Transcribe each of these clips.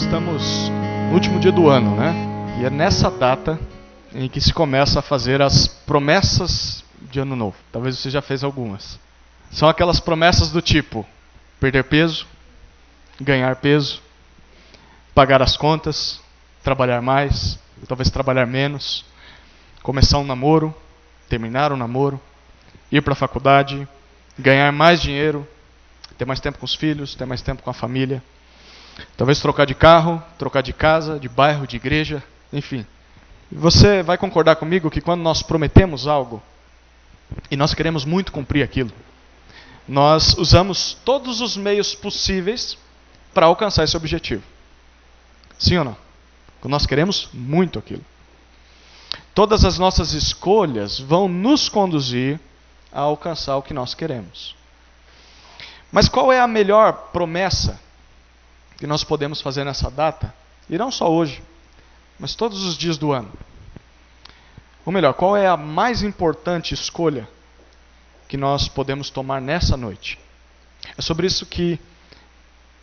estamos no último dia do ano, né? E é nessa data em que se começa a fazer as promessas de ano novo. Talvez você já fez algumas. São aquelas promessas do tipo: perder peso, ganhar peso, pagar as contas, trabalhar mais, talvez trabalhar menos, começar um namoro, terminar um namoro, ir para a faculdade, ganhar mais dinheiro, ter mais tempo com os filhos, ter mais tempo com a família, talvez trocar de carro, trocar de casa, de bairro, de igreja, enfim. Você vai concordar comigo que quando nós prometemos algo e nós queremos muito cumprir aquilo, nós usamos todos os meios possíveis para alcançar esse objetivo. Sim ou não? Nós queremos muito aquilo. Todas as nossas escolhas vão nos conduzir a alcançar o que nós queremos. Mas qual é a melhor promessa que nós podemos fazer nessa data? E não só hoje, mas todos os dias do ano. Ou melhor, qual é a mais importante escolha que nós podemos tomar nessa noite? É sobre isso que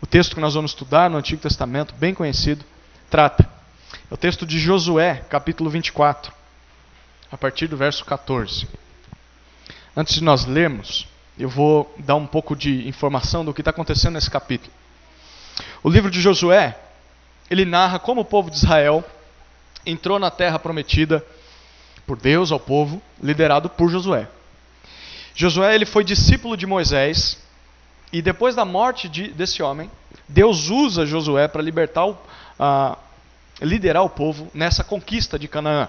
o texto que nós vamos estudar no Antigo Testamento, bem conhecido, trata. É o texto de Josué, capítulo 24, a partir do verso 14. Antes de nós lermos, eu vou dar um pouco de informação do que está acontecendo nesse capítulo. O livro de Josué, ele narra como o povo de Israel entrou na terra prometida por Deus ao povo, liderado por Josué. Josué, ele foi discípulo de Moisés, e depois da morte desse homem, Deus usa Josué para liderar o povo nessa conquista de Canaã.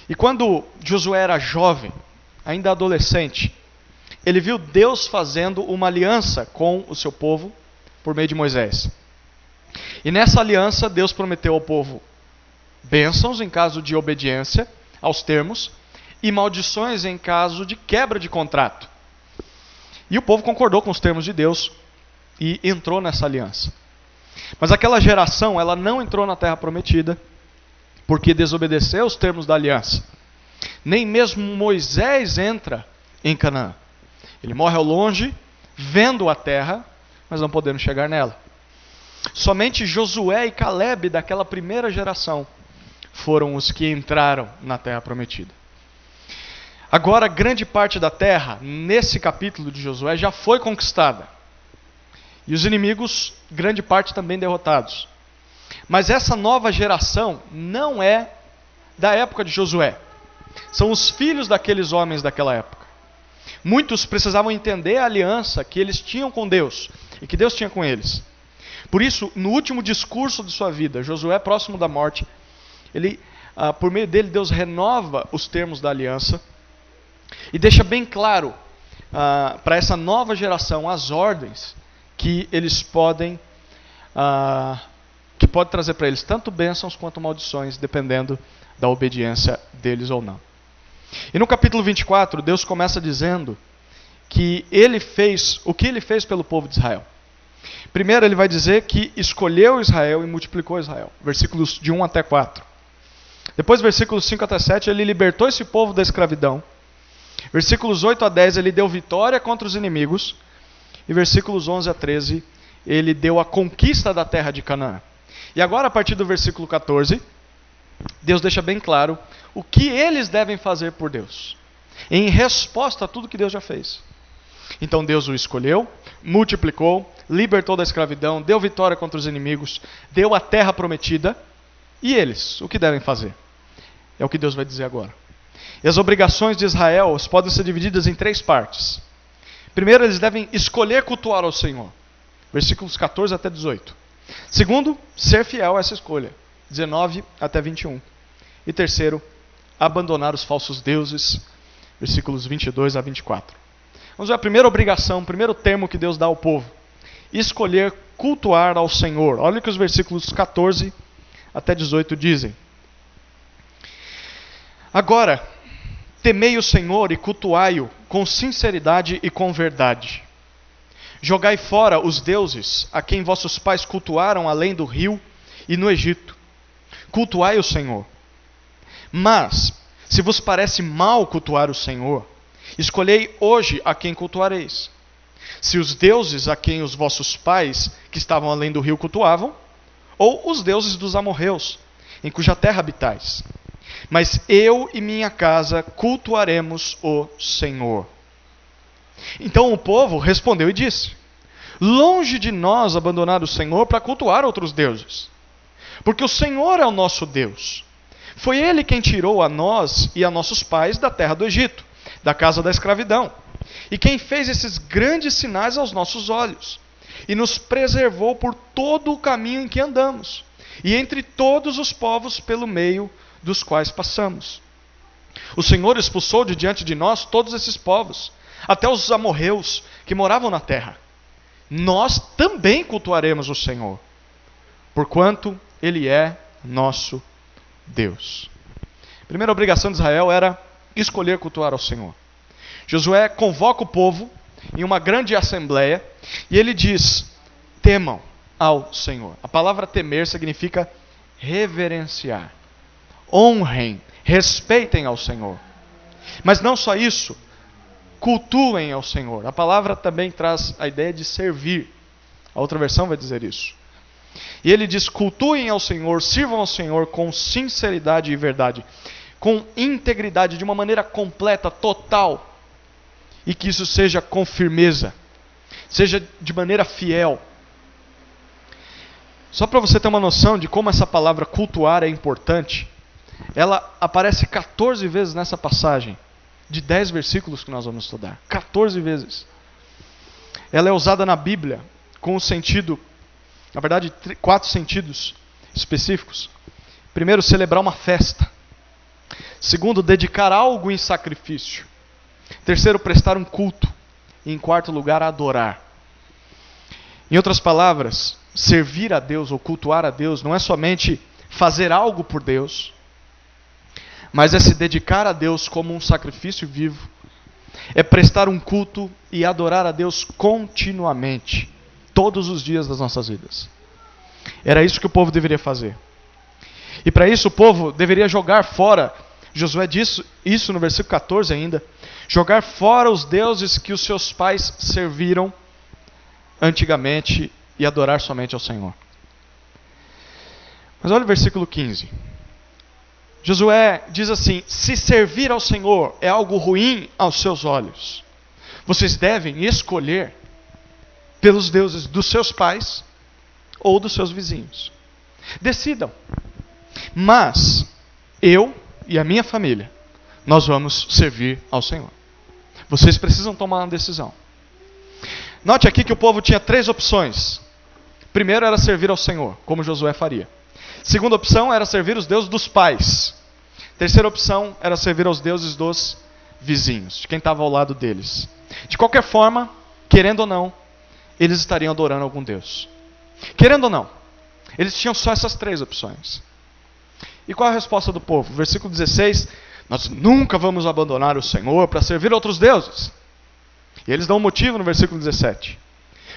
E quando Josué era jovem, ainda adolescente, ele viu Deus fazendo uma aliança com o seu povo por meio de Moisés. E nessa aliança, Deus prometeu ao povo bênçãos em caso de obediência aos termos e maldições em caso de quebra de contrato. E o povo concordou com os termos de Deus e entrou nessa aliança. Mas aquela geração, ela não entrou na terra prometida porque desobedeceu os termos da aliança. Nem mesmo Moisés entra em Canaã. Ele morre ao longe, vendo a terra, mas não podendo chegar nela. Somente Josué e Calebe daquela primeira geração foram os que entraram na terra prometida. Agora, grande parte da terra, nesse capítulo de Josué, já foi conquistada. E os inimigos, grande parte também derrotados. Mas essa nova geração não é da época de Josué. São os filhos daqueles homens daquela época. Muitos precisavam entender a aliança que eles tinham com Deus e que Deus tinha com eles. Por isso, no último discurso de sua vida, Josué, próximo da morte, por meio dele, Deus renova os termos da aliança e deixa bem claro para essa nova geração as ordens que eles podem pode trazer para eles tanto bênçãos quanto maldições, dependendo da obediência deles ou não. E no capítulo 24, Deus começa dizendo que ele fez o que ele fez pelo povo de Israel. Primeiro, ele vai dizer que escolheu Israel e multiplicou Israel. Versículos de 1 até 4. Depois, versículos 5 até 7, ele libertou esse povo da escravidão. Versículos 8 a 10, ele deu vitória contra os inimigos. E versículos 11 a 13, ele deu a conquista da terra de Canaã. E agora, a partir do versículo 14, Deus deixa bem claro o que eles devem fazer por Deus, em resposta a tudo que Deus já fez. Então Deus o escolheu, multiplicou, libertou da escravidão, deu vitória contra os inimigos, deu a terra prometida. E eles, o que devem fazer? É o que Deus vai dizer agora. E as obrigações de Israel podem ser divididas em 3 partes. Primeiro, eles devem escolher cultuar ao Senhor. Versículos 14 até 18. Segundo, ser fiel a essa escolha. 19 até 21. E terceiro, abandonar os falsos deuses. Versículos 22 a 24. Vamos ver a primeira obrigação, o primeiro termo que Deus dá ao povo. Escolher cultuar ao Senhor. Olha o que os versículos 14 até 18 dizem. Agora, temei o Senhor e cultuai-o com sinceridade e com verdade. Jogai fora os deuses a quem vossos pais cultuaram além do rio e no Egito. Cultuai o Senhor. Mas, se vos parece mal cultuar o Senhor, escolhei hoje a quem cultuareis. Se os deuses a quem os vossos pais, que estavam além do rio, cultuavam, ou os deuses dos amorreus, em cuja terra habitais. Mas eu e minha casa cultuaremos o Senhor. Então o povo respondeu e disse: longe de nós abandonar o Senhor para cultuar outros deuses, porque o Senhor é o nosso Deus. Foi Ele quem tirou a nós e a nossos pais da terra do Egito, da casa da escravidão, e quem fez esses grandes sinais aos nossos olhos, e nos preservou por todo o caminho em que andamos, e entre todos os povos pelo meio dos quais passamos. O Senhor expulsou de diante de nós todos esses povos, até os amorreus que moravam na terra. Nós também cultuaremos o Senhor, porquanto Ele é nosso Deus. A primeira obrigação de Israel era escolher cultuar ao Senhor. Josué convoca o povo em uma grande assembleia e ele diz: temam ao Senhor. A palavra temer significa reverenciar. Honrem, respeitem ao Senhor. Mas não só isso, cultuem ao Senhor. A palavra também traz a ideia de servir. A outra versão vai dizer isso. E ele diz: cultuem ao Senhor, sirvam ao Senhor com sinceridade e verdade, com integridade, de uma maneira completa, total. E que isso seja com firmeza, seja de maneira fiel. Só para você ter uma noção de como essa palavra cultuar é importante, ela aparece 14 vezes nessa passagem, de 10 versículos que nós vamos estudar. 14 vezes. Ela é usada na Bíblia com o sentido, na verdade, 4 sentidos específicos. Primeiro, celebrar uma festa. Segundo, dedicar algo em sacrifício. Terceiro, prestar um culto. E em quarto lugar, adorar. Em outras palavras, servir a Deus ou cultuar a Deus não é somente fazer algo por Deus, mas é se dedicar a Deus como um sacrifício vivo, é prestar um culto e adorar a Deus continuamente, todos os dias das nossas vidas. Era isso que o povo deveria fazer. E para isso o povo deveria jogar fora, Josué disse isso no versículo 14 ainda, jogar fora os deuses que os seus pais serviram antigamente e adorar somente ao Senhor. Mas olha o versículo 15. Josué diz assim: se servir ao Senhor é algo ruim aos seus olhos, vocês devem escolher pelos deuses dos seus pais ou dos seus vizinhos. Decidam. Mas eu e a minha família, nós vamos servir ao Senhor. Vocês precisam tomar uma decisão. Note aqui que o povo tinha 3 opções. Primeiro era servir ao Senhor, como Josué faria. Segunda opção era servir os deuses dos pais. Terceira opção era servir aos deuses dos vizinhos, de quem estava ao lado deles. De qualquer forma, querendo ou não, eles estariam adorando algum Deus. Querendo ou não, eles tinham só essas 3 opções. E qual a resposta do povo? Versículo 16: nós nunca vamos abandonar o Senhor para servir outros deuses. E eles dão um motivo no versículo 17: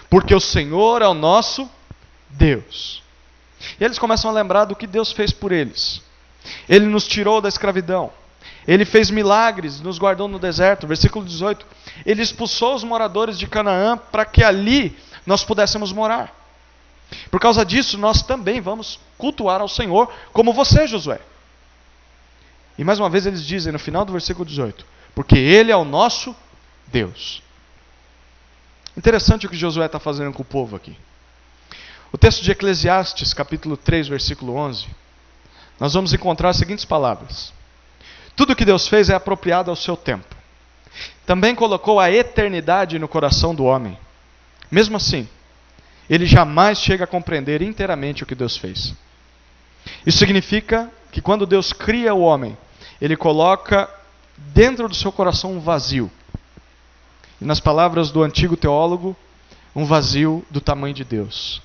porque o Senhor é o nosso Deus. E eles começam a lembrar do que Deus fez por eles. Ele nos tirou da escravidão. Ele fez milagres, nos guardou no deserto. Versículo 18: ele expulsou os moradores de Canaã para que ali nós pudéssemos morar. Por causa disso, nós também vamos cultuar ao Senhor, como você, Josué. E mais uma vez eles dizem no final do versículo 18: porque Ele é o nosso Deus. Interessante o que Josué está fazendo com o povo aqui. O texto de Eclesiastes, capítulo 3, versículo 11, nós vamos encontrar as seguintes palavras: tudo que Deus fez é apropriado ao seu tempo. Também colocou a eternidade no coração do homem. Mesmo assim, ele jamais chega a compreender inteiramente o que Deus fez. Isso significa que quando Deus cria o homem, Ele coloca dentro do seu coração um vazio. E nas palavras do antigo teólogo, um vazio do tamanho de Deus.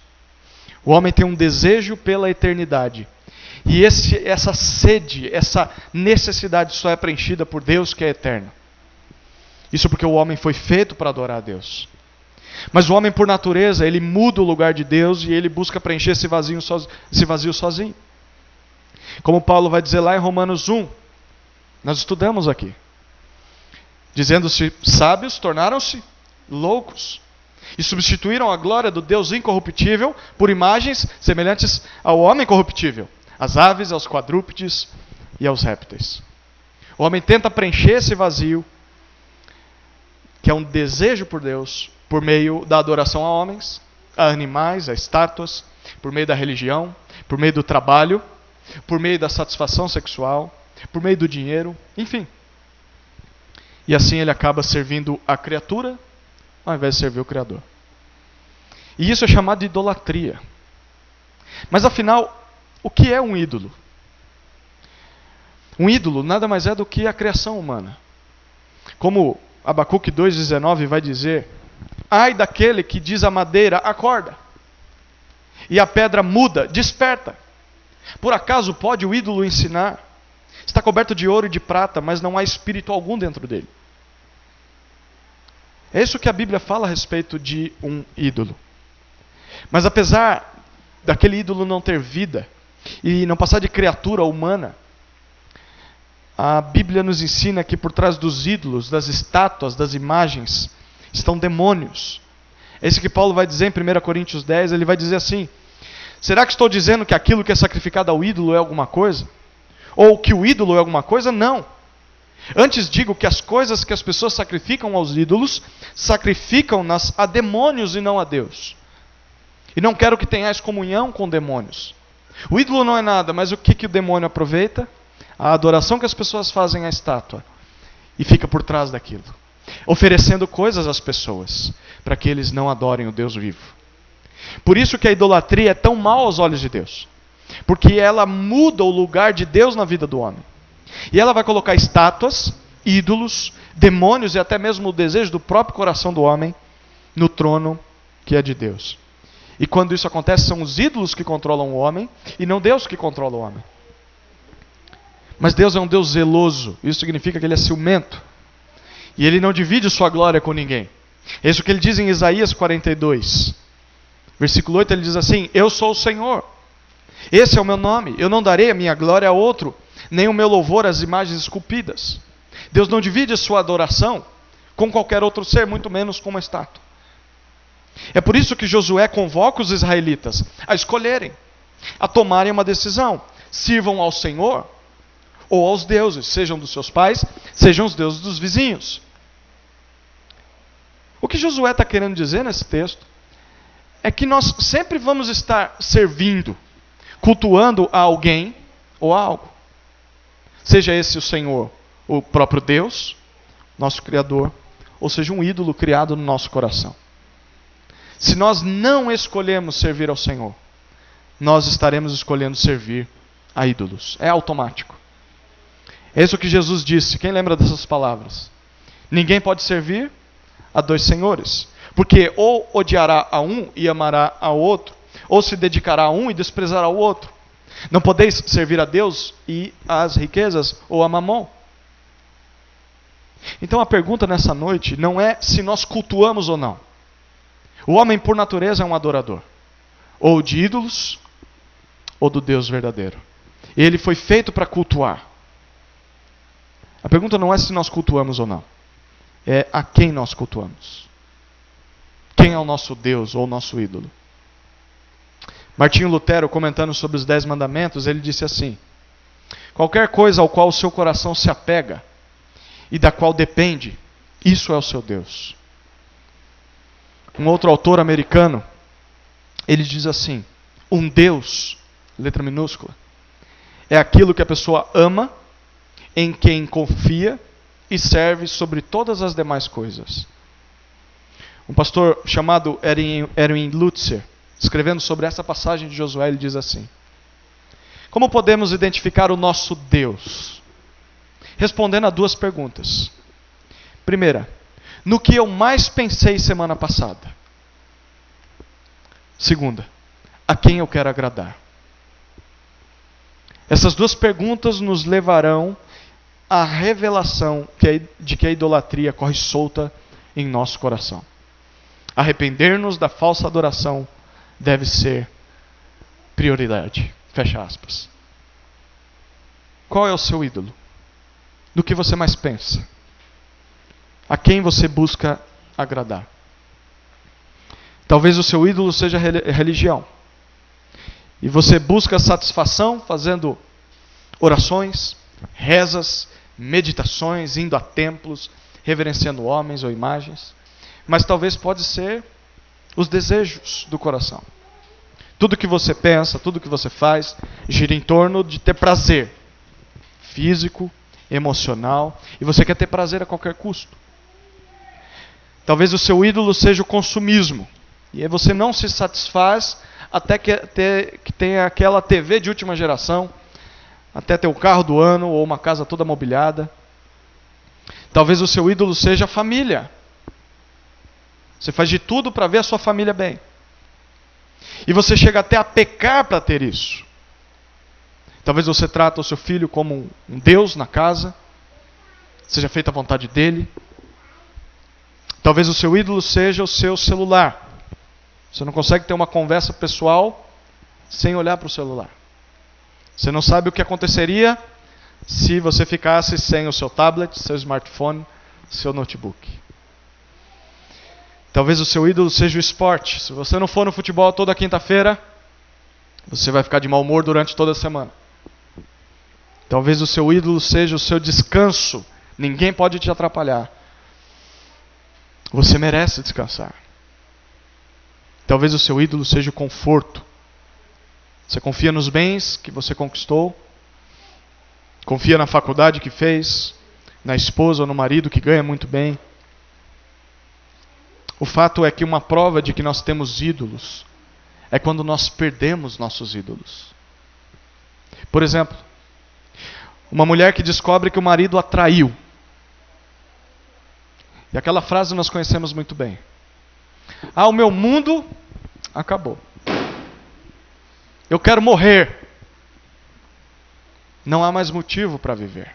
O homem tem um desejo pela eternidade. E essa sede, essa necessidade só é preenchida por Deus que é eterno. Isso porque o homem foi feito para adorar a Deus. Mas o homem, por natureza, ele muda o lugar de Deus e ele busca preencher esse vazio sozinho. Como Paulo vai dizer lá em Romanos 1, nós estudamos aqui. Dizendo-se sábios, tornaram-se loucos. E substituíram a glória do Deus incorruptível por imagens semelhantes ao homem corruptível, às aves, aos quadrúpedes e aos répteis. O homem tenta preencher esse vazio, que é um desejo por Deus, por meio da adoração a homens, a animais, a estátuas, por meio da religião, por meio do trabalho, por meio da satisfação sexual, por meio do dinheiro, enfim. E assim ele acaba servindo a criatura ao invés de servir o Criador. E isso é chamado de idolatria. Mas afinal, o que é um ídolo? Um ídolo nada mais é do que a criação humana. Como Abacuque 2,19 vai dizer: ai daquele que diz à madeira, acorda, e a pedra muda, desperta. Por acaso pode o ídolo ensinar? Está coberto de ouro e de prata, mas não há espírito algum dentro dele. É isso que a Bíblia fala a respeito de um ídolo. Mas apesar daquele ídolo não ter vida e não passar de criatura humana, a Bíblia nos ensina que por trás dos ídolos, das estátuas, das imagens, estão demônios. É isso que Paulo vai dizer em 1 Coríntios 10, ele vai dizer assim: será que estou dizendo que aquilo que é sacrificado ao ídolo é alguma coisa? Ou que o ídolo é alguma coisa? Não. Antes digo que as coisas que as pessoas sacrificam aos ídolos, sacrificam-nas a demônios e não a Deus. E não quero que tenhais comunhão com demônios. O ídolo não é nada, mas o que o demônio aproveita? A adoração que as pessoas fazem à estátua. E fica por trás daquilo, oferecendo coisas às pessoas, para que eles não adorem o Deus vivo. Por isso que a idolatria é tão mal aos olhos de Deus. Porque ela muda o lugar de Deus na vida do homem. E ela vai colocar estátuas, ídolos, demônios e até mesmo o desejo do próprio coração do homem no trono que é de Deus. E quando isso acontece, são os ídolos que controlam o homem e não Deus que controla o homem. Mas Deus é um Deus zeloso. Isso significa que Ele é ciumento. E Ele não divide sua glória com ninguém. É isso que Ele diz em Isaías 42. Versículo 8, Ele diz assim: eu sou o Senhor. Esse é o meu nome. Eu não darei a minha glória a outro, nem o meu louvor às imagens esculpidas. Deus não divide a sua adoração com qualquer outro ser, muito menos com uma estátua. É por isso que Josué convoca os israelitas a escolherem, a tomarem uma decisão. Sirvam ao Senhor ou aos deuses, sejam dos seus pais, sejam os deuses dos vizinhos. O que Josué está querendo dizer nesse texto é que nós sempre vamos estar servindo, cultuando a alguém ou a algo. Seja esse o Senhor, o próprio Deus, nosso Criador, ou seja um ídolo criado no nosso coração. Se nós não escolhemos servir ao Senhor, nós estaremos escolhendo servir a ídolos. É automático. É isso que Jesus disse. Quem lembra dessas palavras? Ninguém pode servir a dois senhores, porque ou odiará a um e amará ao outro, ou se dedicará a um e desprezará o outro. Não podeis servir a Deus e às riquezas ou a mamon. Então a pergunta nessa noite não é se nós cultuamos ou não. O homem por natureza é um adorador, ou de ídolos, ou do Deus verdadeiro. Ele foi feito para cultuar. A pergunta não é se nós cultuamos ou não. É a quem nós cultuamos. Quem é o nosso Deus ou o nosso ídolo? Martinho Lutero, comentando sobre os 10 mandamentos, ele disse assim: qualquer coisa ao qual o seu coração se apega e da qual depende, isso é o seu Deus. Um outro autor americano, ele diz assim: um Deus, letra minúscula, é aquilo que a pessoa ama, em quem confia e serve sobre todas as demais coisas. Um pastor chamado Erwin Lutzer, escrevendo sobre essa passagem de Josué, ele diz assim: como podemos identificar o nosso Deus? Respondendo a 2 perguntas. Primeira, no que eu mais pensei semana passada? Segunda, a quem eu quero agradar? Essas 2 perguntas nos levarão à revelação de que a idolatria corre solta em nosso coração. Arrepender-nos da falsa adoração deve ser prioridade. Fecha aspas. Qual é o seu ídolo? Do que você mais pensa? A quem você busca agradar? Talvez o seu ídolo seja a religião. E você busca satisfação fazendo orações, rezas, meditações, indo a templos, reverenciando homens ou imagens. Mas talvez pode ser os desejos do coração. Tudo que você pensa, tudo que você faz, gira em torno de ter prazer físico, emocional, e você quer ter prazer a qualquer custo. Talvez o seu ídolo seja o consumismo, e aí você não se satisfaz até que tenha aquela TV de última geração, até ter o carro do ano ou uma casa toda mobiliada. Talvez o seu ídolo seja a família. Você faz de tudo para ver a sua família bem. E você chega até a pecar para ter isso. Talvez você trata o seu filho como um Deus na casa, seja feita a vontade dele. Talvez o seu ídolo seja o seu celular. Você não consegue ter uma conversa pessoal sem olhar para o celular. Você não sabe o que aconteceria se você ficasse sem o seu tablet, seu smartphone, seu notebook. Talvez o seu ídolo seja o esporte. Se você não for no futebol toda quinta-feira, você vai ficar de mau humor durante toda a semana. Talvez o seu ídolo seja o seu descanso. Ninguém pode te atrapalhar. Você merece descansar. Talvez o seu ídolo seja o conforto. Você confia nos bens que você conquistou, confia na faculdade que fez, na esposa ou no marido que ganha muito bem. O fato é que uma prova de que nós temos ídolos é quando nós perdemos nossos ídolos. Por exemplo, uma mulher que descobre que o marido a traiu. E aquela frase nós conhecemos muito bem. Ah, o meu mundo acabou. Eu quero morrer. Não há mais motivo para viver.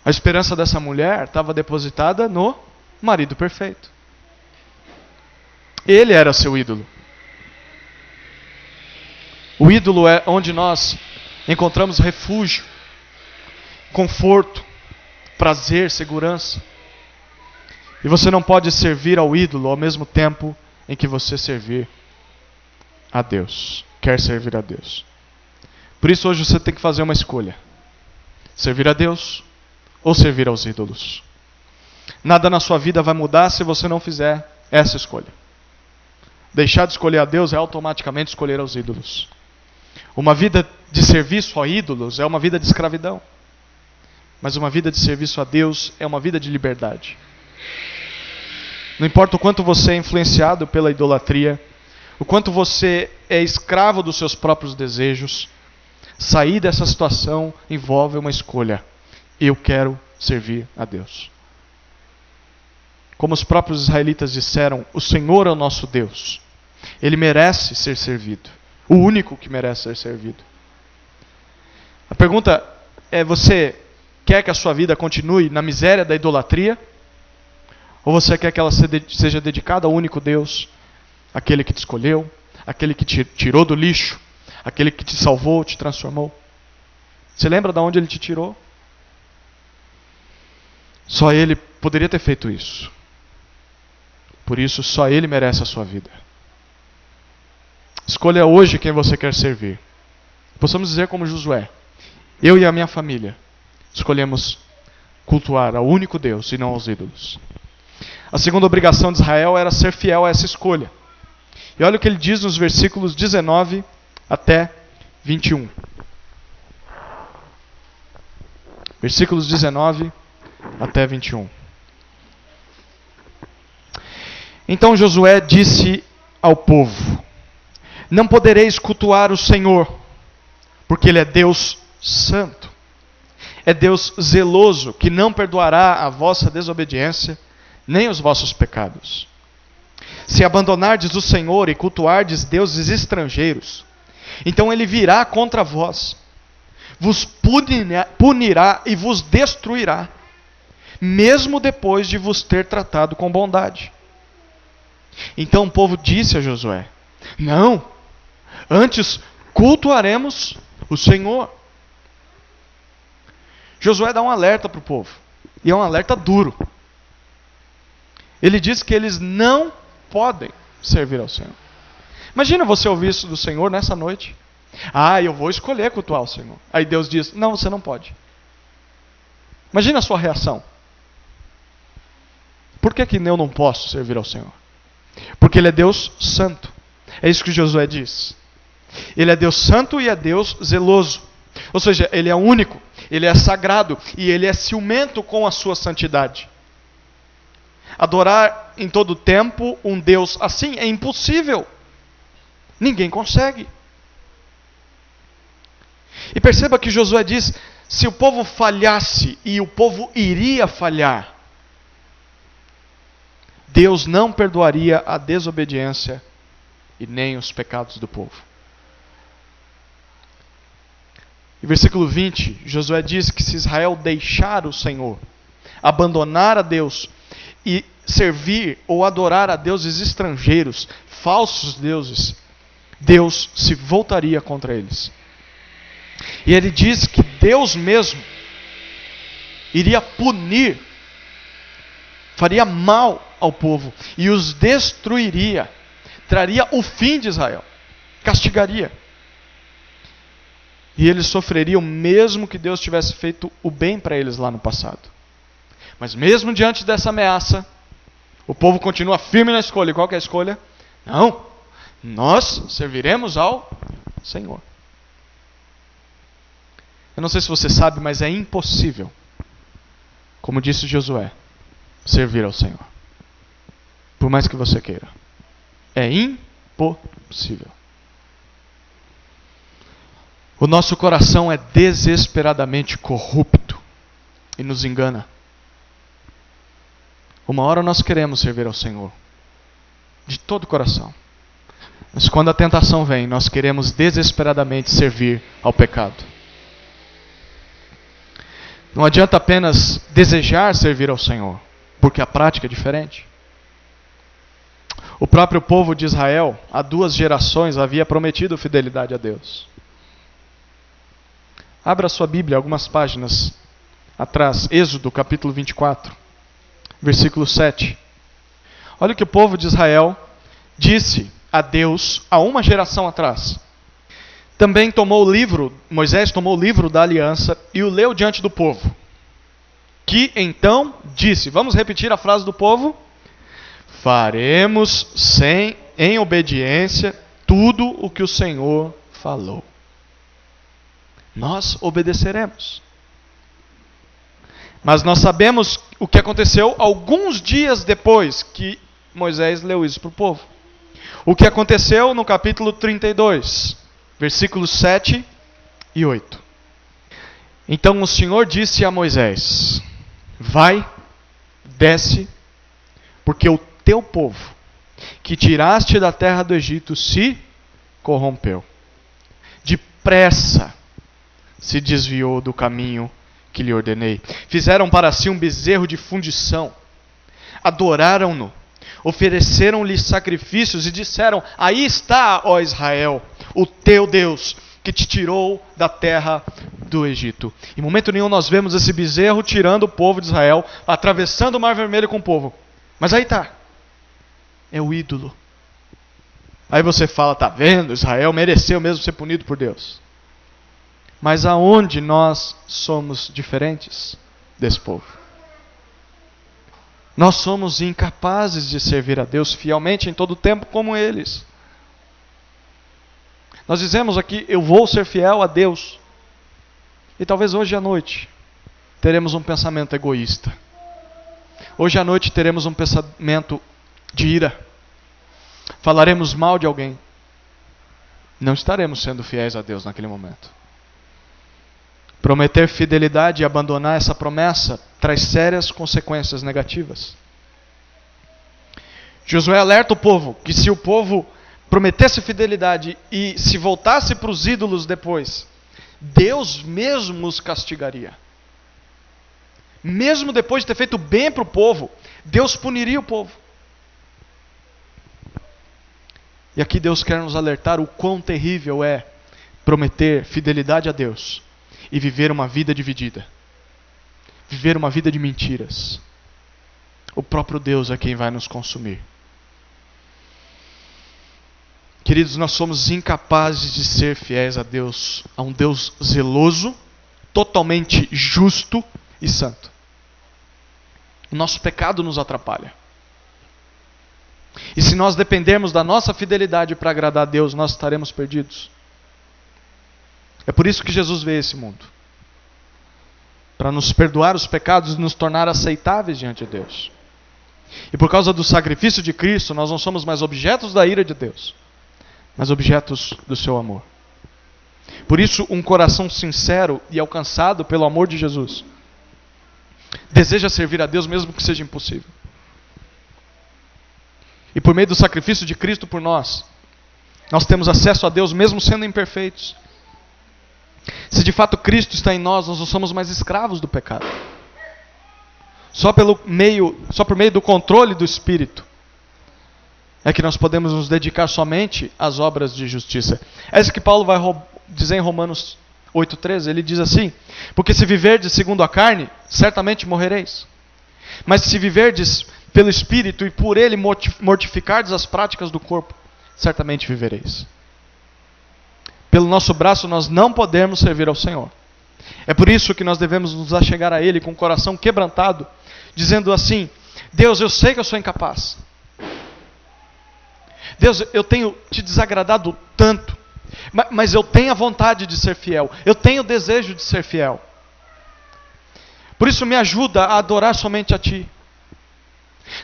A esperança dessa mulher estava depositada no marido perfeito. Ele era seu ídolo. O ídolo é onde nós encontramos refúgio, conforto, prazer, segurança. E você não pode servir ao ídolo ao mesmo tempo em que você servir a Deus. Quer servir a Deus. Por isso hoje você tem que fazer uma escolha. Servir a Deus ou servir aos ídolos. Nada na sua vida vai mudar se você não fizer essa escolha. Deixar de escolher a Deus é automaticamente escolher aos ídolos. Uma vida de serviço a ídolos é uma vida de escravidão. Mas uma vida de serviço a Deus é uma vida de liberdade. Não importa o quanto você é influenciado pela idolatria, o quanto você é escravo dos seus próprios desejos, sair dessa situação envolve uma escolha. Eu quero servir a Deus. Como os próprios israelitas disseram, o Senhor é o nosso Deus. Ele merece ser servido. O único que merece ser servido. A pergunta é, você quer que a sua vida continue na miséria da idolatria? Ou você quer que ela seja dedicada ao único Deus? Aquele que te escolheu, aquele que te tirou do lixo, aquele que te salvou, te transformou. Você lembra de onde ele te tirou? Só ele poderia ter feito isso. Por isso, só ele merece a sua vida. Escolha hoje quem você quer servir. Possamos dizer como Josué: eu e a minha família escolhemos cultuar ao único Deus e não aos ídolos. A segunda obrigação de Israel era ser fiel a essa escolha. E olha o que ele diz nos versículos 19 até 21. Versículos 19 até 21. Então Josué disse ao povo: não podereis cultuar o Senhor, porque Ele é Deus santo. É Deus zeloso, que não perdoará a vossa desobediência, nem os vossos pecados. Se abandonardes o Senhor e cultuardes deuses estrangeiros, então Ele virá contra vós, vos punirá e vos destruirá, mesmo depois de vos ter tratado com bondade. Então o povo disse a Josué: não, antes cultuaremos o Senhor. Josué dá um alerta para o povo, e é um alerta duro. Ele diz que eles não podem servir ao Senhor. Imagina você ouvir isso do Senhor nessa noite. Eu vou escolher cultuar o Senhor. Aí Deus diz, não, você não pode. Imagina a sua reação. Por que eu não posso servir ao Senhor? Porque Ele é Deus santo. É isso que Josué diz. Ele é Deus santo e é Deus zeloso. Ou seja, Ele é único, Ele é sagrado e Ele é ciumento com a sua santidade. Adorar em todo tempo um Deus assim é impossível. Ninguém consegue. E perceba que Josué diz, se o povo falhasse, e o povo iria falhar, Deus não perdoaria a desobediência e nem os pecados do povo. Em versículo 20, Josué diz que se Israel deixar o Senhor, abandonar a Deus e servir ou adorar a deuses estrangeiros, falsos deuses, Deus se voltaria contra eles. E ele diz que Deus mesmo iria punir, faria mal ao povo e os destruiria, traria o fim de Israel, castigaria. E eles sofreriam mesmo que Deus tivesse feito o bem para eles lá no passado. Mas mesmo diante dessa ameaça, o povo continua firme na escolha. E qual que é a escolha? Não, nós serviremos ao Senhor. Eu não sei se você sabe, mas é impossível, como disse Josué, servir ao Senhor. Por mais que você queira. É impossível. O nosso coração é desesperadamente corrupto e nos engana. Uma hora nós queremos servir ao Senhor, de todo o coração. Mas quando a tentação vem, nós queremos desesperadamente servir ao pecado. Não adianta apenas desejar servir ao Senhor, porque a prática é diferente. O próprio povo de Israel, há 2 gerações, havia prometido fidelidade a Deus. Abra sua Bíblia, algumas páginas atrás, Êxodo capítulo 24, versículo 7. Olha o que o povo de Israel disse a Deus há uma geração atrás. Também Moisés tomou o livro da aliança e o leu diante do povo. Que então disse, vamos repetir a frase do povo? Faremos em obediência tudo o que o Senhor falou. Nós obedeceremos. Mas nós sabemos o que aconteceu alguns dias depois que Moisés leu isso para o povo. O que aconteceu no capítulo 32, versículos 7 e 8. Então o Senhor disse a Moisés, vai, desce, porque o teu povo, que tiraste da terra do Egito, se corrompeu. Depressa se desviou do caminho que lhe ordenei. Fizeram para si um bezerro de fundição, adoraram-no, ofereceram-lhe sacrifícios e disseram, aí está, ó Israel, o teu Deus, que te tirou da terra do Egito. Em momento nenhum nós vemos esse bezerro tirando o povo de Israel, atravessando o Mar Vermelho com o povo. Mas aí está, é o ídolo. Aí você fala, tá vendo, Israel mereceu mesmo ser punido por Deus. Mas aonde nós somos diferentes desse povo? Nós somos incapazes de servir a Deus fielmente em todo o tempo como eles. Nós dizemos aqui, eu vou ser fiel a Deus. E talvez hoje à noite teremos um pensamento egoísta. Hoje à noite teremos um pensamento de ira. Falaremos mal de alguém. Não estaremos sendo fiéis a Deus naquele momento. Prometer fidelidade e abandonar essa promessa traz sérias consequências negativas. Josué alerta o povo que se o povo prometesse fidelidade e se voltasse para os ídolos depois, Deus mesmo os castigaria. Mesmo depois de ter feito bem para o povo, Deus puniria o povo. E aqui Deus quer nos alertar o quão terrível é prometer fidelidade a Deus e viver uma vida dividida. Viver uma vida de mentiras. O próprio Deus é quem vai nos consumir. Queridos, nós somos incapazes de ser fiéis a Deus, a um Deus zeloso, totalmente justo e santo. O nosso pecado nos atrapalha. E se nós dependermos da nossa fidelidade para agradar a Deus, nós estaremos perdidos. É por isso que Jesus veio a esse mundo. Para nos perdoar os pecados e nos tornar aceitáveis diante de Deus. E por causa do sacrifício de Cristo, nós não somos mais objetos da ira de Deus, mas objetos do seu amor. Por isso, um coração sincero e alcançado pelo amor de Jesus deseja servir a Deus mesmo que seja impossível. E por meio do sacrifício de Cristo por nós temos acesso a Deus mesmo sendo imperfeitos. Se de fato Cristo está em nós, nós não somos mais escravos do pecado. Só por meio do controle do Espírito é que nós podemos nos dedicar somente às obras de justiça. É isso que Paulo vai dizer em Romanos 8,13. Ele diz assim: porque se viverdes segundo a carne, certamente morrereis. Mas se viverdes pelo Espírito e por ele mortificardes as práticas do corpo, certamente vivereis. Pelo nosso braço nós não podemos servir ao Senhor. É por isso que nós devemos nos achegar a Ele com o coração quebrantado, dizendo assim: Deus, eu sei que eu sou incapaz. Deus, eu tenho te desagradado tanto, mas eu tenho a vontade de ser fiel. Eu tenho o desejo de ser fiel. Por isso me ajuda a adorar somente a Ti.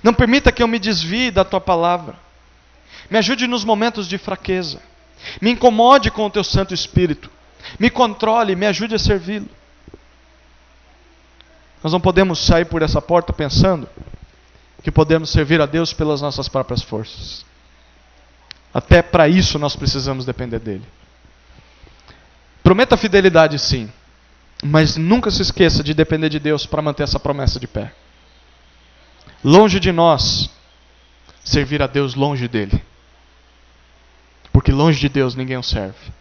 Não permita que eu me desvie da Tua palavra. Me ajude nos momentos de fraqueza. Me incomode com o Teu Santo Espírito. Me controle, me ajude a servi-lo. Nós não podemos sair por essa porta pensando que podemos servir a Deus pelas nossas próprias forças. Até para isso nós precisamos depender dEle. Prometa fidelidade, sim, mas nunca se esqueça de depender de Deus para manter essa promessa de pé. Longe de nós servir a Deus longe dEle. Porque longe de Deus ninguém o serve.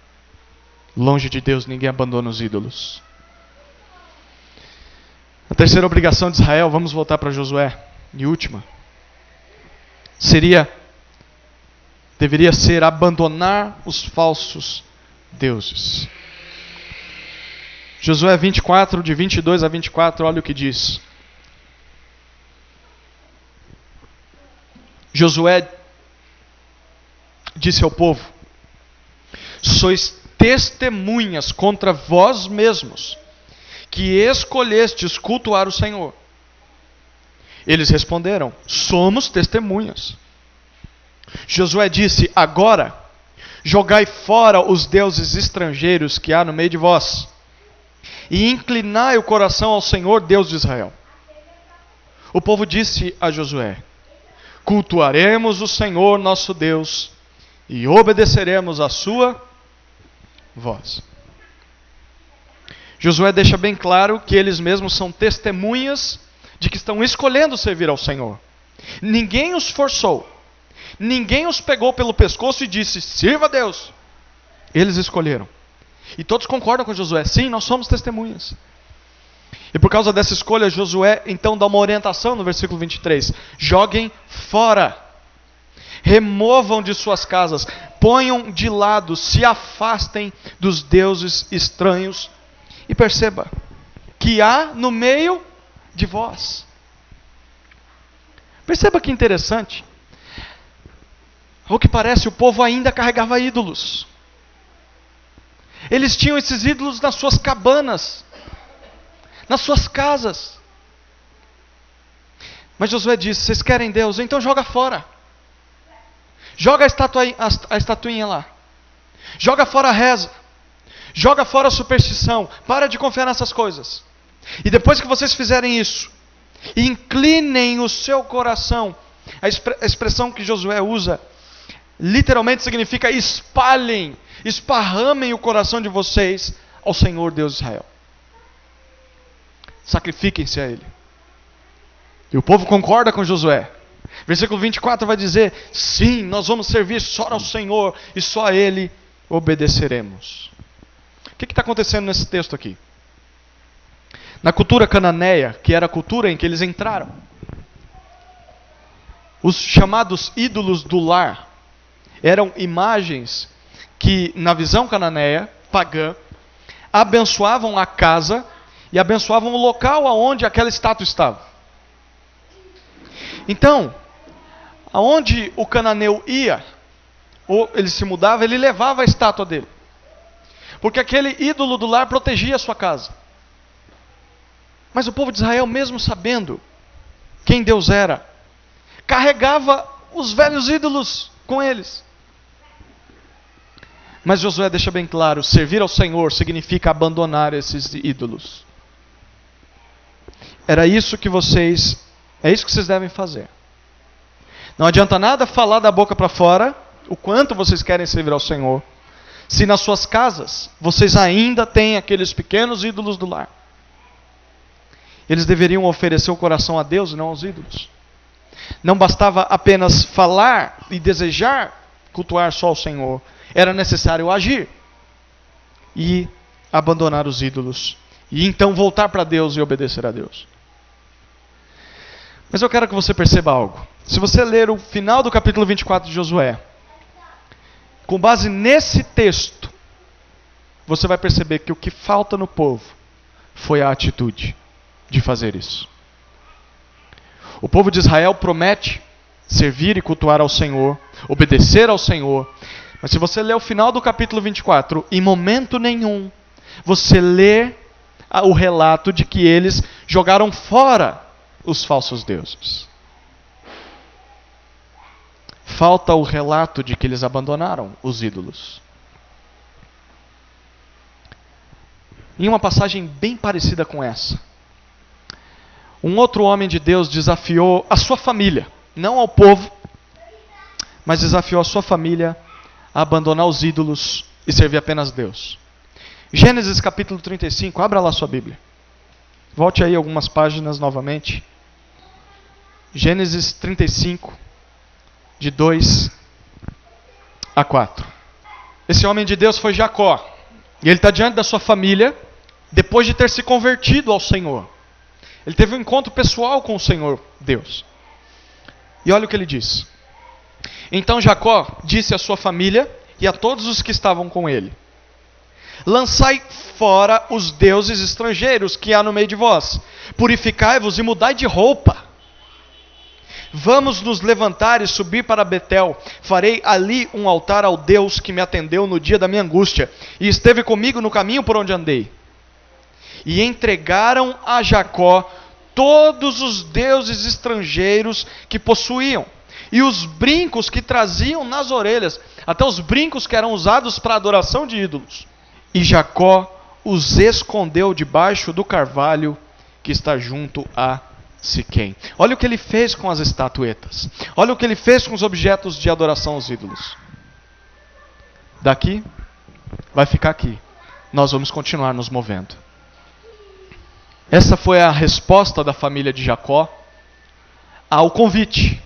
Longe de Deus ninguém abandona os ídolos. A terceira obrigação de Israel, vamos voltar para Josué, e última, deveria ser abandonar os falsos deuses. Josué 24, de 22 a 24, olha o que diz. Josué disse ao povo: sois testemunhas contra vós mesmos, que escolhestes cultuar o Senhor. Eles responderam: somos testemunhas. Josué disse: agora, jogai fora os deuses estrangeiros que há no meio de vós, e inclinai o coração ao Senhor, Deus de Israel. O povo disse a Josué: cultuaremos o Senhor nosso Deus, e obedeceremos a sua voz. Josué deixa bem claro que eles mesmos são testemunhas de que estão escolhendo servir ao Senhor. Ninguém os forçou. Ninguém os pegou pelo pescoço e disse: sirva a Deus. Eles escolheram. E todos concordam com Josué: sim, nós somos testemunhas. E por causa dessa escolha, Josué então dá uma orientação no versículo 23. Joguem fora. Removam de suas casas. Ponham de lado. Se afastem dos deuses estranhos. E perceba que há no meio de vós. Perceba que interessante. Ao que parece, o povo ainda carregava ídolos. Eles tinham esses ídolos nas suas cabanas, nas suas casas. Mas Josué disse: vocês querem Deus? Então joga fora. Joga a estatuinha lá. Joga fora a reza. Joga fora a superstição. Para de confiar nessas coisas. E depois que vocês fizerem isso, inclinem o seu coração. A expressão que Josué usa literalmente significa: espalhem, esparramem o coração de vocês ao Senhor Deus de Israel. Sacrifiquem-se a Ele. E o povo concorda com Josué. Versículo 24 vai dizer: sim, nós vamos servir só ao Senhor e só a Ele obedeceremos. O que está acontecendo nesse texto aqui? Na cultura cananeia, que era a cultura em que eles entraram, os chamados ídolos do lar eram imagens que, na visão cananeia, pagã, abençoavam a casa e abençoavam o local aonde aquela estátua estava. Então, aonde o cananeu ia, ou ele se mudava, ele levava a estátua dele. Porque aquele ídolo do lar protegia a sua casa. Mas o povo de Israel, mesmo sabendo quem Deus era, carregava os velhos ídolos com eles. Mas Josué deixa bem claro, servir ao Senhor significa abandonar esses ídolos. É isso que vocês devem fazer. Não adianta nada falar da boca para fora o quanto vocês querem servir ao Senhor, se nas suas casas vocês ainda têm aqueles pequenos ídolos do lar. Eles deveriam oferecer o coração a Deus e não aos ídolos. Não bastava apenas falar e desejar cultuar só o Senhor. Era necessário agir e abandonar os ídolos. E então voltar para Deus e obedecer a Deus. Mas eu quero que você perceba algo. Se você ler o final do capítulo 24 de Josué, com base nesse texto, você vai perceber que o que falta no povo foi a atitude de fazer isso. O povo de Israel promete servir e cultuar ao Senhor, obedecer ao Senhor. Mas se você ler o final do capítulo 24, em momento nenhum, você lê o relato de que eles jogaram fora os falsos deuses. Falta o relato de que eles abandonaram os ídolos. Em uma passagem bem parecida com essa, um outro homem de Deus desafiou a sua família, não ao povo, mas desafiou a sua família a abandonar os ídolos e servir apenas Deus. Gênesis capítulo 35, abra lá sua Bíblia. Volte aí algumas páginas novamente. Gênesis 35, de 2 a 4. Esse homem de Deus foi Jacó. E ele está diante da sua família, depois de ter se convertido ao Senhor. Ele teve um encontro pessoal com o Senhor Deus. E olha o que ele diz. Então Jacó disse à sua família e a todos os que estavam com ele: lançai fora os deuses estrangeiros que há no meio de vós. Purificai-vos e mudai de roupa. Vamos nos levantar e subir para Betel. Farei ali um altar ao Deus que me atendeu no dia da minha angústia e esteve comigo no caminho por onde andei. E entregaram a Jacó todos os deuses estrangeiros que possuíam e os brincos que traziam nas orelhas, até os brincos que eram usados para adoração de ídolos. E Jacó os escondeu debaixo do carvalho que está junto a Siquém. Olha o que ele fez com as estatuetas. Olha o que ele fez com os objetos de adoração aos ídolos. Daqui, vai ficar aqui. Nós vamos continuar nos movendo. Essa foi a resposta da família de Jacó ao convite.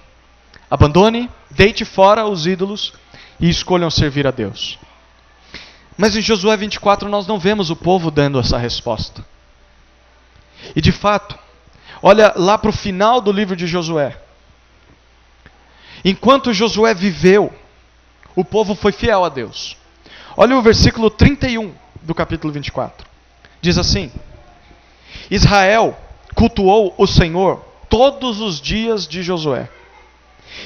Abandone, deite fora os ídolos e escolham servir a Deus. Mas em Josué 24 nós não vemos o povo dando essa resposta. E de fato, olha lá para o final do livro de Josué. Enquanto Josué viveu, o povo foi fiel a Deus. Olha o versículo 31 do capítulo 24. Diz assim: Israel cultuou o Senhor todos os dias de Josué.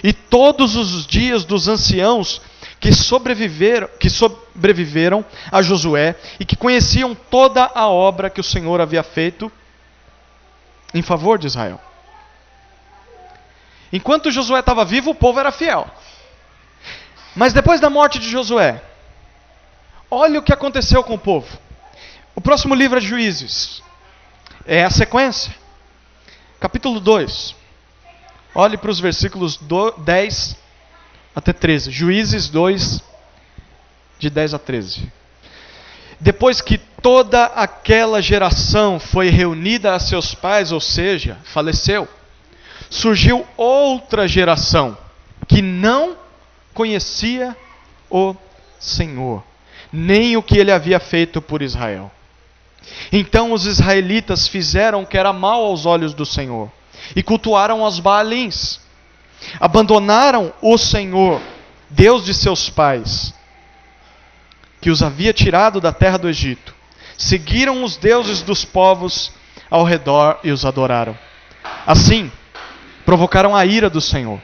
E todos os dias dos anciãos que sobreviveram a Josué e que conheciam toda a obra que o Senhor havia feito em favor de Israel. Enquanto Josué estava vivo, o povo era fiel. Mas depois da morte de Josué, olha o que aconteceu com o povo. O próximo livro é Juízes. É a sequência. Capítulo 2. Olhe para os versículos 10 até 13. Juízes 2, de 10 a 13. Depois que toda aquela geração foi reunida a seus pais, ou seja, faleceu, surgiu outra geração que não conhecia o Senhor, nem o que ele havia feito por Israel. Então os israelitas fizeram o que era mal aos olhos do Senhor e cultuaram os Baalins. Abandonaram o Senhor, Deus de seus pais, que os havia tirado da terra do Egito, seguiram os deuses dos povos ao redor e os adoraram. Assim, provocaram a ira do Senhor,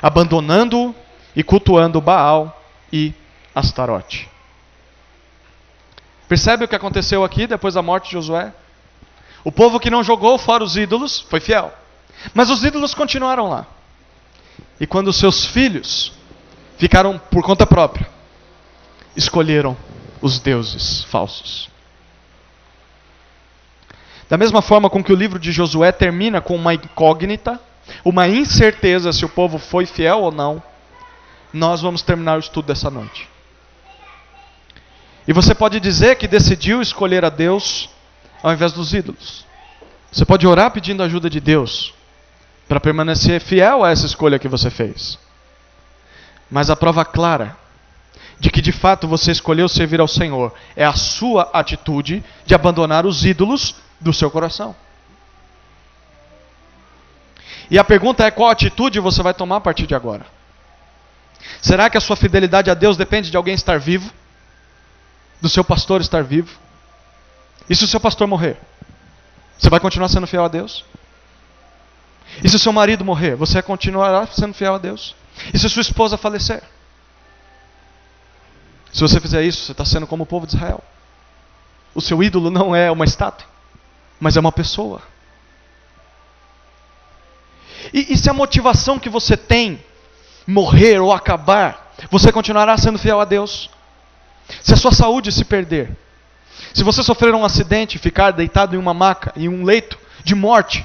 abandonando-o e cultuando Baal e Astarote. Percebe o que aconteceu aqui depois da morte de Josué? O povo que não jogou fora os ídolos foi fiel. Mas os ídolos continuaram lá. E quando seus filhos ficaram por conta própria, escolheram os deuses falsos. Da mesma forma com que o livro de Josué termina com uma incógnita, uma incerteza se o povo foi fiel ou não, nós vamos terminar o estudo dessa noite. E você pode dizer que decidiu escolher a Deus ao invés dos ídolos. Você pode orar pedindo a ajuda de Deus para permanecer fiel a essa escolha que você fez. Mas a prova clara de que de fato você escolheu servir ao Senhor é a sua atitude de abandonar os ídolos do seu coração. E a pergunta é: qual atitude você vai tomar a partir de agora? Será que a sua fidelidade a Deus depende de alguém estar vivo? Do seu pastor estar vivo? E se o seu pastor morrer? Você vai continuar sendo fiel a Deus? E se o seu marido morrer? Você continuará sendo fiel a Deus? E se a sua esposa falecer? Se você fizer isso, você está sendo como o povo de Israel. O seu ídolo não é uma estátua, mas é uma pessoa. E se a motivação que você tem morrer ou acabar, você continuará sendo fiel a Deus? Se a sua saúde se perder, se você sofrer um acidente e ficar deitado em uma maca, em um leito de morte,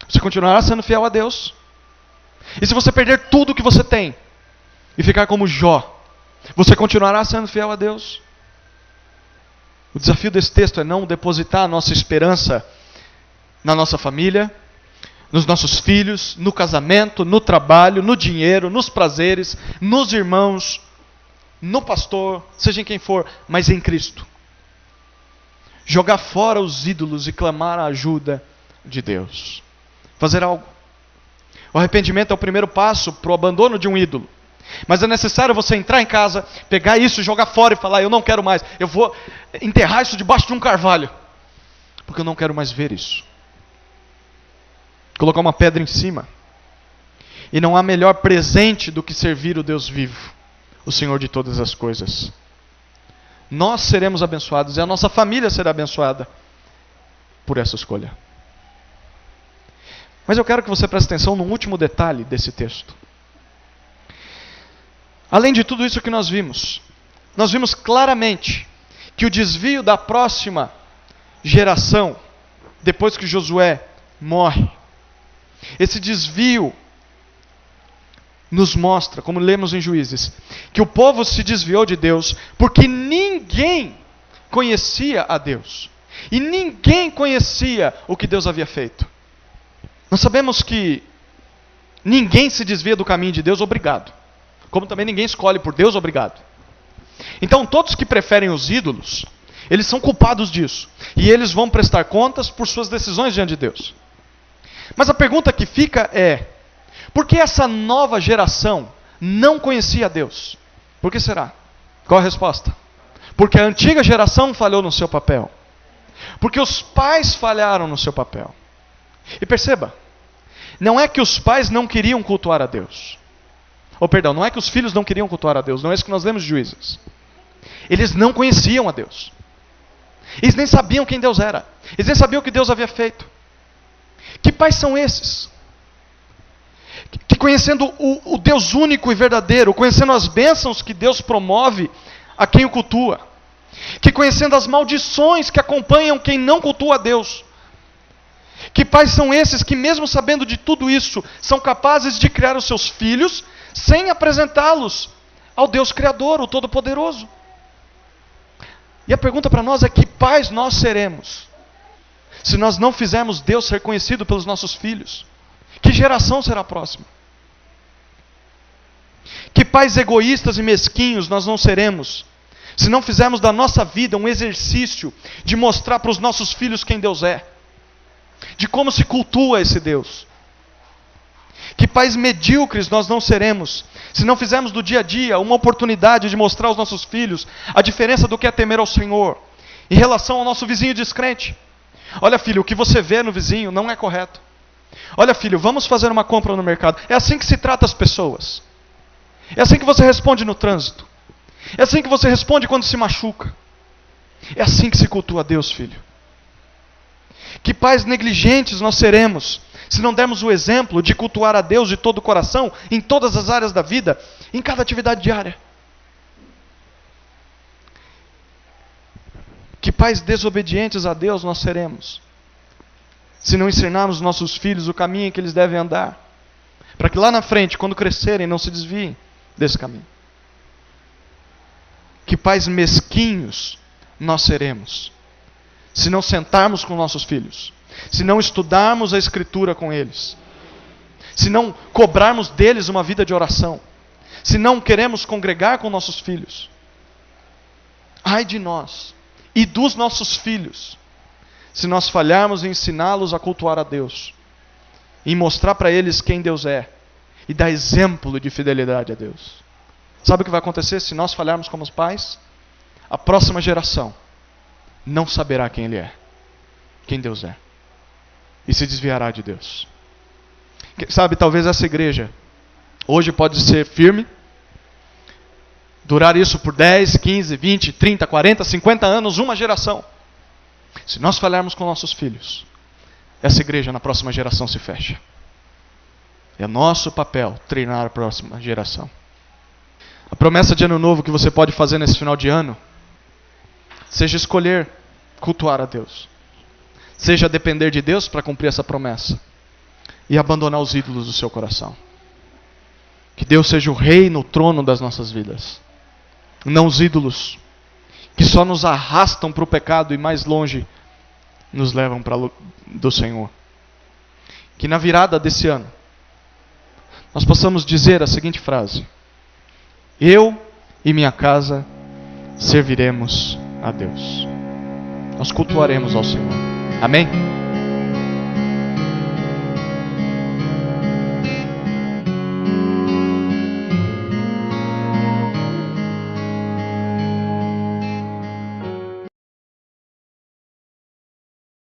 você continuará sendo fiel a Deus? E se você perder tudo que você tem e ficar como Jó, você continuará sendo fiel a Deus? O desafio desse texto é não depositar a nossa esperança na nossa família, nos nossos filhos, no casamento, no trabalho, no dinheiro, nos prazeres, nos irmãos, no pastor, seja em quem for, mas em Cristo. Jogar fora os ídolos e clamar a ajuda de Deus. Fazer algo. O arrependimento é o primeiro passo para o abandono de um ídolo. Mas é necessário você entrar em casa, pegar isso, jogar fora e falar: eu não quero mais, eu vou enterrar isso debaixo de um carvalho, porque eu não quero mais ver isso. Colocar uma pedra em cima. E não há melhor presente do que servir o Deus vivo, o Senhor de todas as coisas. Nós seremos abençoados e a nossa família será abençoada por essa escolha. Mas eu quero que você preste atenção no último detalhe desse texto. Além de tudo isso que nós vimos claramente que o desvio da próxima geração, depois que Josué morre, esse desvio nos mostra, como lemos em Juízes, que o povo se desviou de Deus porque ninguém conhecia a Deus. E ninguém conhecia o que Deus havia feito. Nós sabemos que ninguém se desvia do caminho de Deus obrigado. Como também ninguém escolhe por Deus obrigado. Então todos que preferem os ídolos, eles são culpados disso. E eles vão prestar contas por suas decisões diante de Deus. Mas a pergunta que fica é: por que essa nova geração não conhecia Deus? Por que será? Qual a resposta? Porque a antiga geração falhou no seu papel. Porque os pais falharam no seu papel. E perceba, não é que os pais não queriam cultuar a Deus. Não é que os filhos não queriam cultuar a Deus. Não é isso que nós lemos de Juízes. Eles não conheciam a Deus. Eles nem sabiam quem Deus era. Eles nem sabiam o que Deus havia feito. Que pais são esses? Que conhecendo o Deus único e verdadeiro, conhecendo as bênçãos que Deus promove a quem o cultua, que conhecendo as maldições que acompanham quem não cultua a Deus, que pais são esses que mesmo sabendo de tudo isso, são capazes de criar os seus filhos sem apresentá-los ao Deus Criador, o Todo-Poderoso? E a pergunta para nós é: que pais nós seremos se nós não fizermos Deus ser conhecido pelos nossos filhos? Que geração será a próxima? Que pais egoístas e mesquinhos nós não seremos se não fizermos da nossa vida um exercício de mostrar para os nossos filhos quem Deus é, de como se cultua esse Deus? Que pais medíocres nós não seremos se não fizermos do dia a dia uma oportunidade de mostrar aos nossos filhos a diferença do que é temer ao Senhor em relação ao nosso vizinho descrente. Olha, filho, o que você vê no vizinho não é correto. Olha, filho, vamos fazer uma compra no mercado. É assim que se trata as pessoas. É assim que você responde no trânsito. É assim que você responde quando se machuca. É assim que se cultua a Deus, filho. Que pais negligentes nós seremos se não dermos o exemplo de cultuar a Deus de todo o coração, em todas as áreas da vida, em cada atividade diária. Que pais desobedientes a Deus nós seremos se não ensinarmos nossos filhos o caminho em que eles devem andar, para que lá na frente, quando crescerem, não se desviem desse caminho. Que pais mesquinhos nós seremos se não sentarmos com nossos filhos, se não estudarmos a Escritura com eles, se não cobrarmos deles uma vida de oração, se não queremos congregar com nossos filhos. Ai de nós e dos nossos filhos, se nós falharmos em ensiná-los a cultuar a Deus, em mostrar para eles quem Deus é, e dar exemplo de fidelidade a Deus. Sabe o que vai acontecer se nós falharmos como os pais? A próxima geração não saberá quem Ele é, quem Deus é, e se desviará de Deus. Sabe, talvez essa igreja hoje pode ser firme, durar isso por 10, 15, 20, 30, 40, 50 anos, uma geração. Se nós falharmos com nossos filhos, essa igreja na próxima geração se fecha. É nosso papel treinar a próxima geração. A promessa de ano novo que você pode fazer nesse final de ano, seja escolher cultuar a Deus, seja depender de Deus para cumprir essa promessa e abandonar os ídolos do seu coração. Que Deus seja o rei no trono das nossas vidas, não os ídolos que só nos arrastam para o pecado e mais longe nos levam do Senhor. Que na virada desse ano nós possamos dizer a seguinte frase: eu e minha casa serviremos a Deus. Nós cultuaremos ao Senhor. Amém?